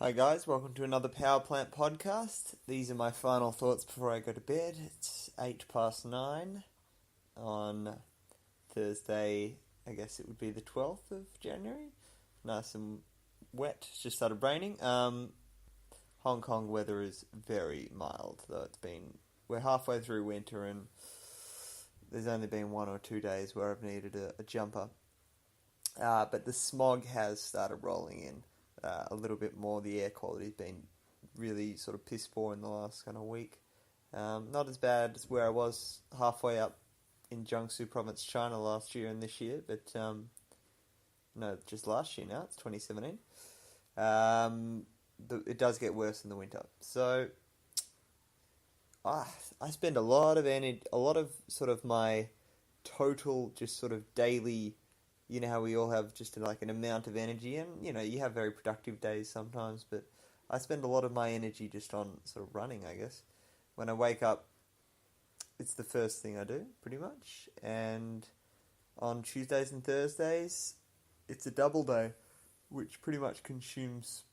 Hi guys, welcome to another Powerplant Podcast. These are my final thoughts before I go to bed. It's 9:08 on Thursday, I guess it would be the 12th of January. Nice and wet, it's just started raining. Hong Kong weather is very mild, though we're halfway through winter and there's only been 1 or 2 days where I've needed a jumper. But the smog has started rolling in. A little bit more. The air quality's been really sort of piss poor in the last kind of week. Not as bad as where I was halfway up in Jiangsu province, China last year and this year, but no, just last year now, it's 2017. It does get worse in the winter. So I spend a lot of sort of my total just sort of daily. You know how we all have just like an amount of energy, and you have very productive days sometimes, but I spend a lot of my energy just on sort of running, I guess. When I wake up, it's the first thing I do, pretty much, and on Tuesdays and Thursdays, it's a double day, which pretty much consumes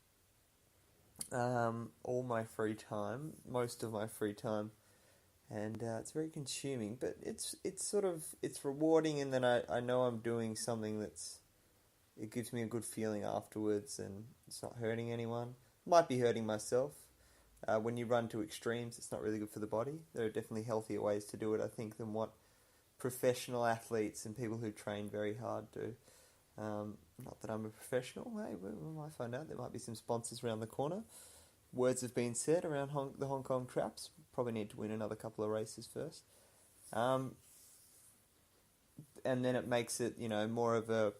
all my free time, most of my free time. And it's very consuming, but it's rewarding in that I know I'm doing something it gives me a good feeling afterwards, and it's not hurting anyone. Might be hurting myself. When you run to extremes, it's not really good for the body. There are definitely healthier ways to do it, I think, than what professional athletes and people who train very hard do. Not that I'm a professional. Hey, we might find out. There might be some sponsors around the corner. Words have been said around the Hong Kong Traps. Probably need to win another couple of races first. And then it makes it, more of a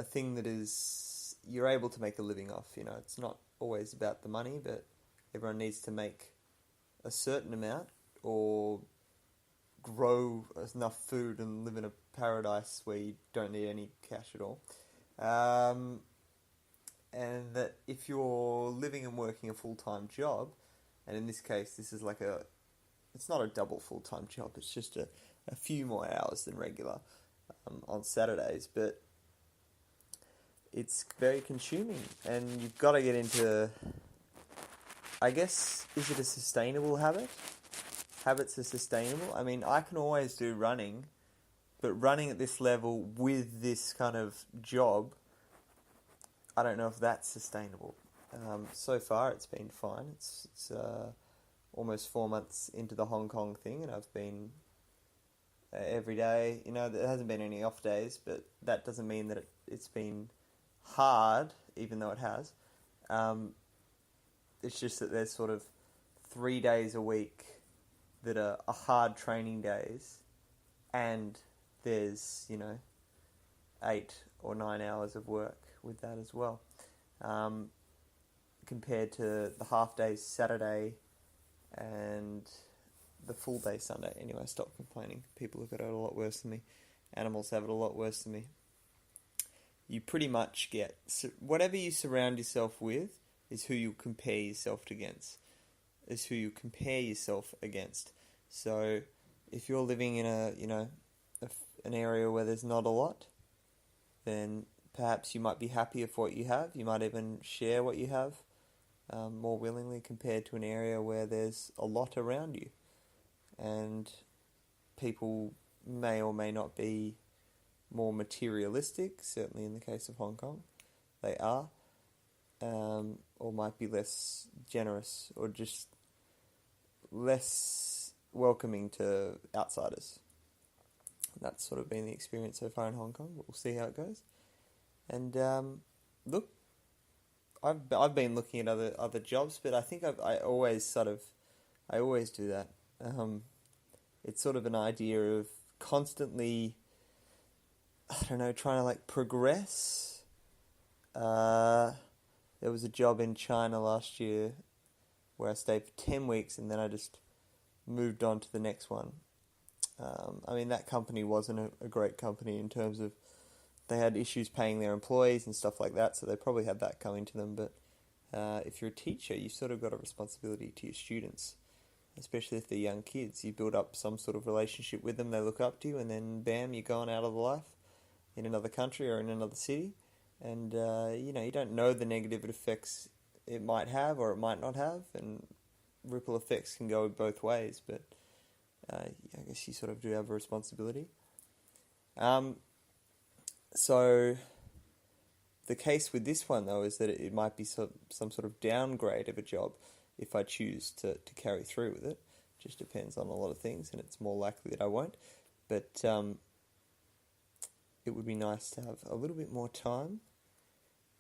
thing that is, you're able to make a living off. It's not always about the money, but everyone needs to make a certain amount or grow enough food and live in a paradise where you don't need any cash at all. And that if you're living and working a full-time job, and in this case, this is it's not a double full-time job, it's just a few more hours than regular on Saturdays, but it's very consuming, and you've got to get into, I guess, is it a sustainable habit? Habits are sustainable. I mean, I can always do running, but running at this level with this kind of job, I don't know if that's sustainable. So far, it's been fine. It's almost 4 months into the Hong Kong thing, and I've been every day. There hasn't been any off days, but that doesn't mean that it's been hard, even though it has. It's just that there's sort of 3 days a week that are hard training days, and there's 8 or 9 hours of work with that as well, compared to the half day Saturday and the full day Sunday. Anyway, stop complaining. People have got it a lot worse than me. Animals have it a lot worse than me. You pretty much get whatever you surround yourself with is who you compare yourself against. So if you're living in an area where there's not a lot, then perhaps you might be happier for what you have. You might even share what you have more willingly compared to an area where there's a lot around you. And people may or may not be more materialistic, certainly in the case of Hong Kong. They are. Or might be less generous or just less welcoming to outsiders. That's sort of been the experience so far in Hong Kong. We'll see how it goes. And look, I've been looking at other jobs, but I think I always do that. It's sort of an idea of constantly, trying to progress. There was a job in China last year where I stayed for 10 weeks and then I just moved on to the next one. That company wasn't a great company in terms of they had issues paying their employees and stuff like that, so they probably had that coming to them. But if you're a teacher, you've sort of got a responsibility to your students, especially if they're young kids. You build up some sort of relationship with them, they look up to you, and then bam, you're gone out of the life in another country or in another city. And, you don't know the negative effects it might have or it might not have, and ripple effects can go both ways, but I guess you sort of do have a responsibility. So the case with this one, though, is that it might be some sort of downgrade of a job if I choose to carry through with it. Just depends on a lot of things, and it's more likely that I won't. But it would be nice to have a little bit more time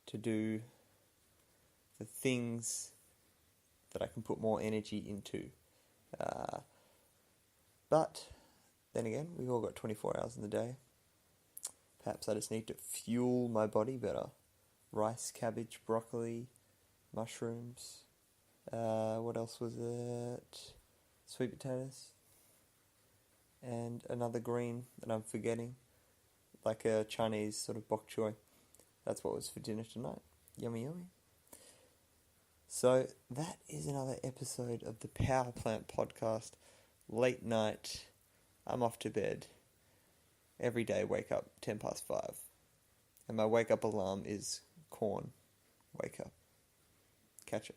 to do the things that I can put more energy into. But then again, we've all got 24 hours in the day. Perhaps I just need to fuel my body better. Rice, cabbage, broccoli, mushrooms. What else was it? Sweet potatoes. And another green that I'm forgetting. Like a Chinese sort of bok choy. That's what was for dinner tonight. Yummy, yummy. So that is another episode of the Powerplant Podcast. Late night. I'm off to bed. Every day wake up 5:10. And my wake up alarm is corn. Wake up. Catch it.